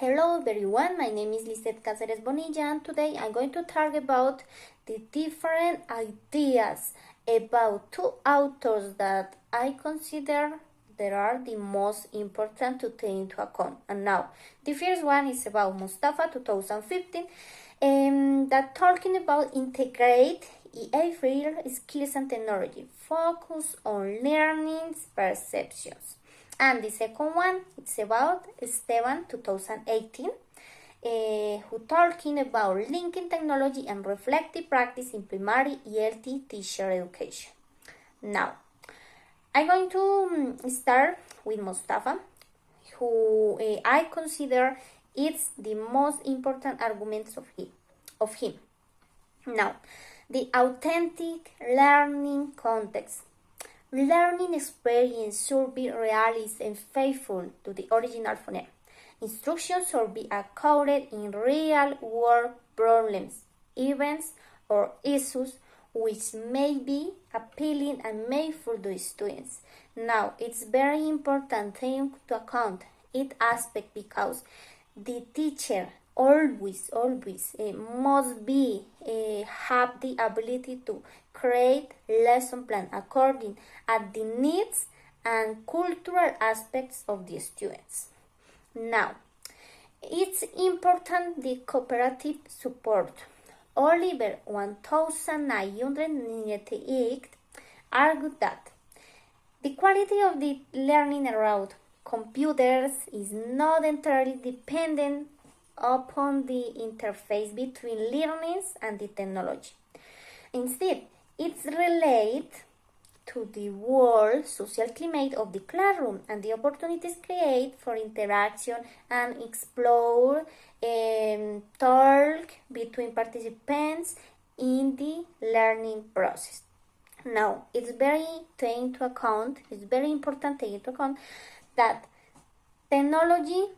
Hello everyone, my name is Lizeth Cáceres Bonilla and today I'm going to talk about the different ideas about two authors that I consider that are the most important to take into account. And now, the first one is about Mustafa 2015 that talking about integrate behavioral skills and technology, focus on learning perceptions. And the second one, it's about Esteban 2018, who talking about linking technology and reflective practice in primary ELT teacher education. Now, I'm going to start with Mustafa, who I consider it's the most important arguments of him. Now, the authentic learning context. Learning experience should be realistic and faithful to the original phoneme. Instructions should be accorded in real-world problems, events, or issues which may be appealing and meaningful to students. Now, it's very important to take into account each aspect because the teacher always must be have the ability to create lesson plan according at the needs and cultural aspects of the students. Now, it's important the cooperative support. Oliver 1998 argued that the quality of the learning around computers is not entirely dependent upon the interface between learners and the technology. Instead, it's related to the world social climate of the classroom and the opportunities created for interaction and explore talk between participants in the learning process. Now, it's very important to take into account that technology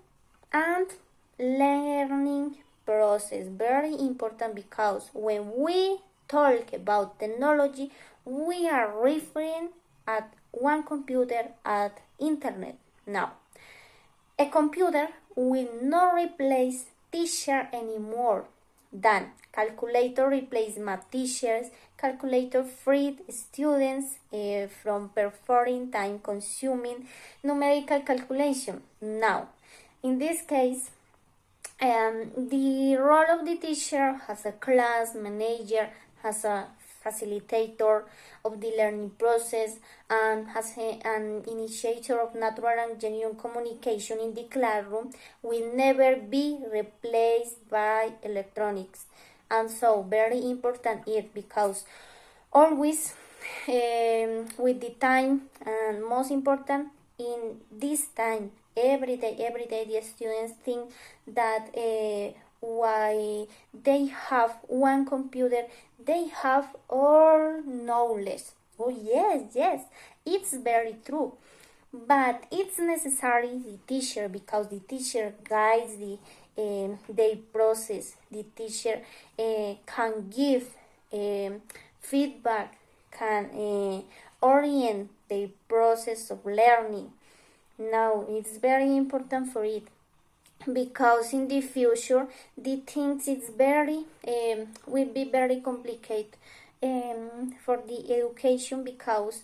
and learning process very important because when we talk about technology we are referring at one computer at internet. Now, a computer will not replace teacher anymore than calculator replace math teachers. Calculator freed students from performing time-consuming numerical calculation. Now, in this case, the role of the teacher as a class manager, as a facilitator of the learning process, and as an initiator of natural and genuine communication in the classroom will never be replaced by electronics. And so very important is because always with the time and most important in this time every day the students think that why they have one computer they have all knowledge. Oh yes, it's very true, but it's necessary the teacher because the teacher guides the their process. The teacher can give feedback, can orient the process of learning. Now, it's very important for it because in the future the things it's very will be very complicated for the education because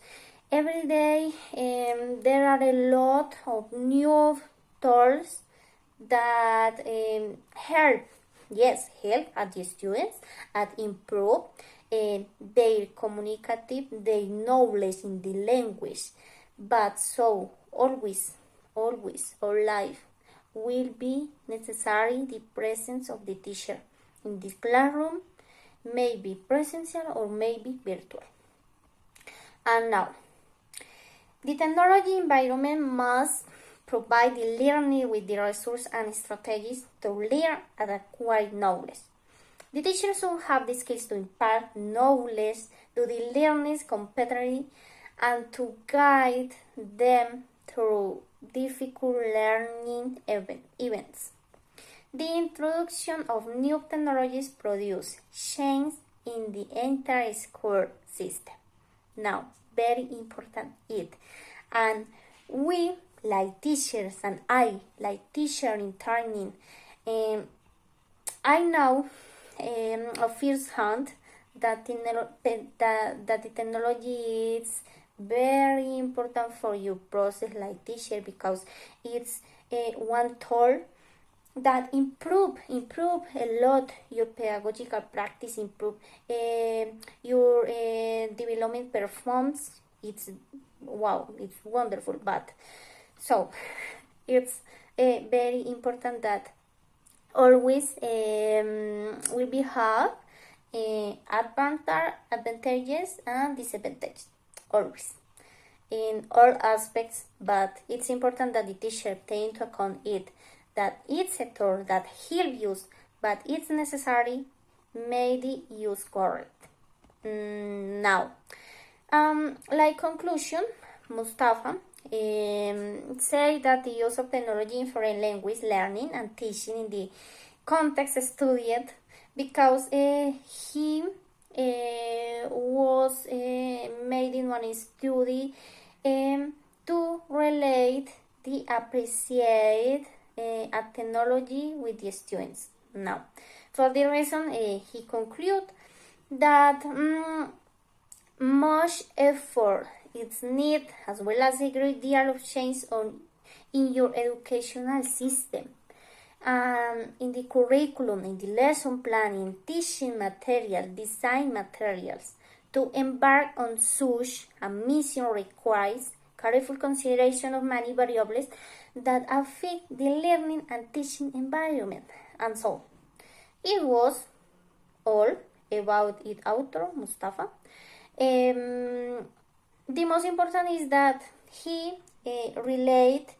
every day there are a lot of new tools that help at the students at improve their communicative their knowledge in the language, but so always our life will be necessary the presence of the teacher in the classroom, maybe presential or maybe virtual. And now, the technology environment must provide the learner with the resources and strategies to learn and acquire knowledge. The teacher should have the skills to impart knowledge to the learners competently and to guide them through difficult learning events. The introduction of new technologies produces change in the entire school system. Now, very important and we like teachers, and I, like teacher in training, I know of first hand that the technology is very important for your process like teacher, because it's one tool that improve a lot your pedagogical practice, improve your development performance. It's wow, it's wonderful. But so it's very important that always will be have advantages and disadvantages, always in all aspects. But it's important that the teacher take into account it, that it's a tool that he'll use, but it's necessary make the use correct. Now, like conclusion, Mustafa say that the use of technology in foreign language learning and teaching in the context studied, because he was made in one study to relate the appreciate a technology with the students. Now, for the reason he conclude that much effort is needed, as well as a great deal of change in your educational system, in the curriculum, in the lesson planning, teaching material, design materials. To embark on such a mission requires careful consideration of many variables that affect the learning and teaching environment. And so, it was all about its author, Mustafa. The most important is that he relate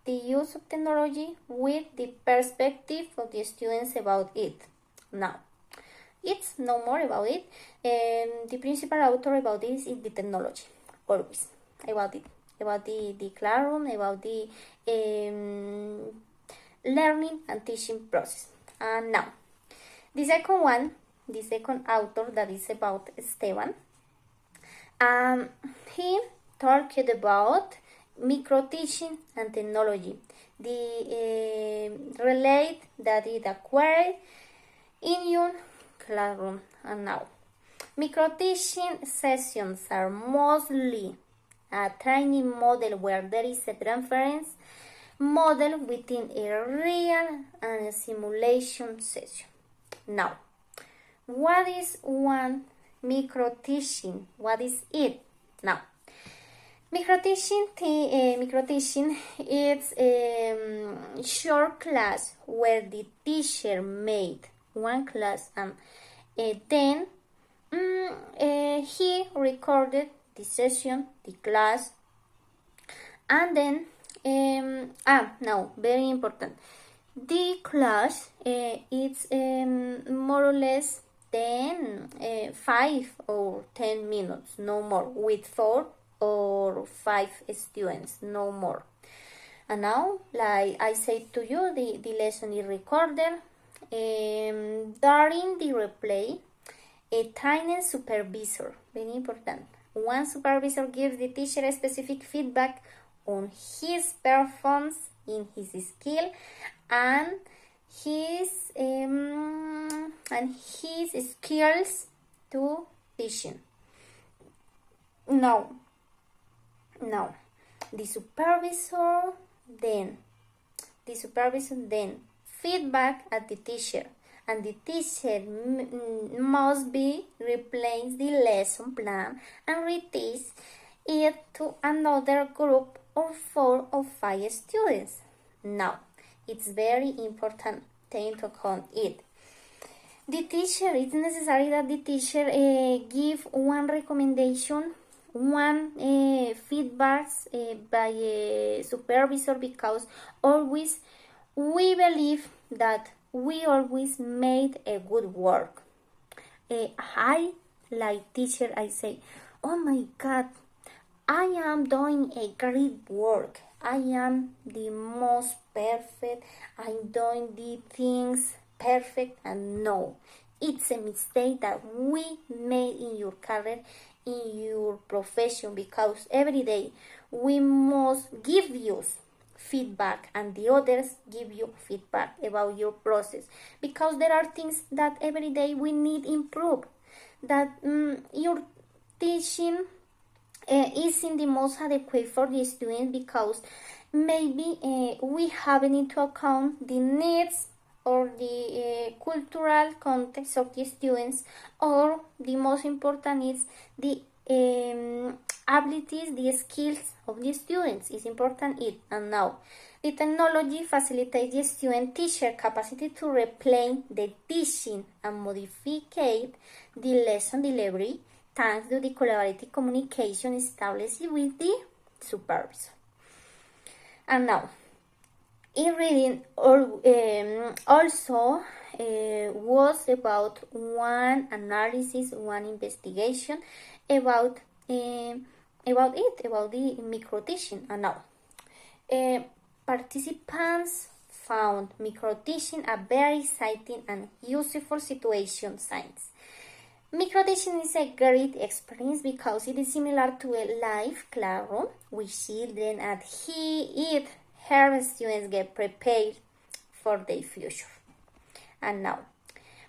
the use of technology with the perspective of the students about it. Now, it's no more about it. The principal author about this is the technology, always about it, about the classroom, about the learning and teaching process. And now, the second author, that is about Esteban. He talked about micro teaching and technology, the relate that it acquired in your classroom. And now, micro teaching sessions are mostly a training model where there is a transference model within a real and a simulation session. Now, what is one micro teaching? What is it? Now, micro teaching is a short class where the teacher made one class, and then he recorded the session, the class, and then now very important, the class it's more or less 5 or 10 minutes, no more, with 4 or 5 students, no more. And now, like I said to you, the lesson is recorded. During the replay, a training supervisor, very important, one supervisor gives the teacher a specific feedback on his performance in his skill and his skills to teaching. Now, the supervisor then feedback at the teacher, and the teacher must be replace the lesson plan and reteach it to another group of 4 or 5 students. Now, it's very important to take into account it. The teacher, it's necessary that the teacher give one recommendation, one feedbacks by a supervisor, because always we believe that we always made a good work. I, like teacher, I say, oh my God, I am doing a great work. I am the most perfect. I'm doing the things perfect. And no, it's a mistake that we made in your career, in your profession, because every day we must give use feedback and the others give you feedback about your process, because there are things that every day we need improve, that your teaching isn't the most adequate for the student, because maybe we have into account the needs or the cultural context of the students, or the most important is the abilities, the skills of the students is important. And now the technology facilitates the student teacher capacity to replay the teaching and modify the lesson delivery thanks to the collaborative communication established with the supervisor. And now, e-reading also was about one analysis, one investigation about the micro-teaching. And now, participants found micro-teaching a very exciting and useful situation science. Micro-teaching is a great experience because it is similar to a live classroom with children, and her students get prepared for their future. And now,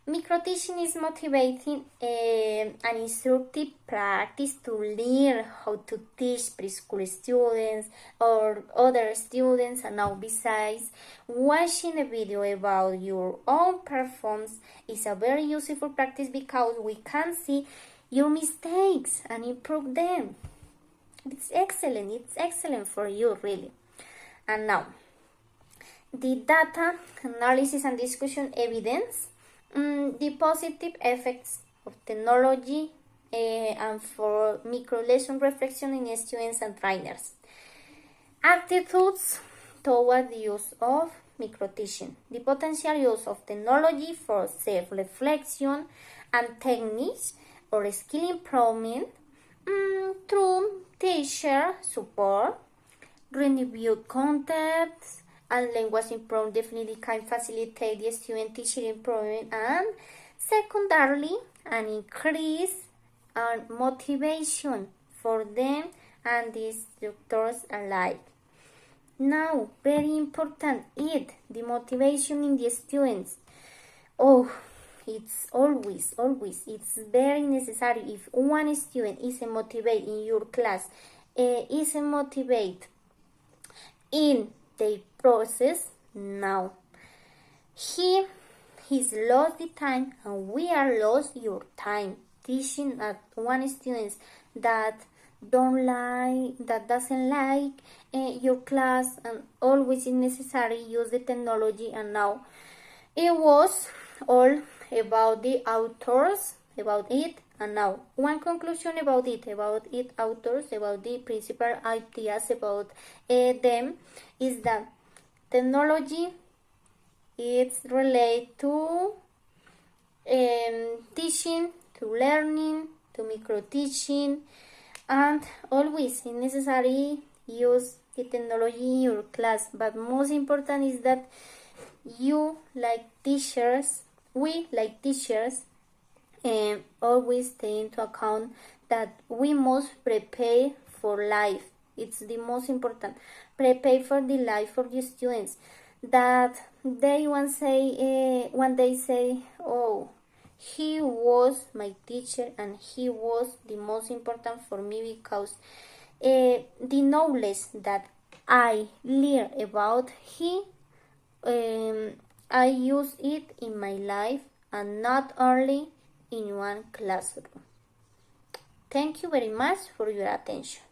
micro-teaching is motivating an instructive practice to learn how to teach preschool students or other students. And now, besides, watching a video about your own performance is a very useful practice because we can see your mistakes and improve them. It's excellent for you, really. And now, the data analysis and discussion evidence the positive effects of technology and for micro-lesson reflection in students and trainers. Attitudes toward the use of micro-teaching. The potential use of technology for self-reflection and techniques or skill improvement through teacher support, reviewed contents, and language improvement definitely can facilitate the student teacher improvement, and secondarily an increase and motivation for them and the instructors alike. Now, very important is the motivation in the students. It's always it's very necessary. If one student isn't motivated in your class, isn't motivated in the process, now he's lost the time, and we are lost your time teaching at one student that doesn't like your class, and always is necessary use the technology. And now it was all about the authors about it. And now one conclusion about it authors, about the principal ideas about them, is that technology is related to teaching, to learning, to micro-teaching, and always is necessary use the technology in your class. But most important is that we like teachers, always take into account that we must prepare for life. It's the most important. Prepare for the life of the students, that they one day say, oh, he was my teacher and he was the most important for me, because the knowledge that I learned about I use it in my life and not only in one classroom. Thank you very much for your attention.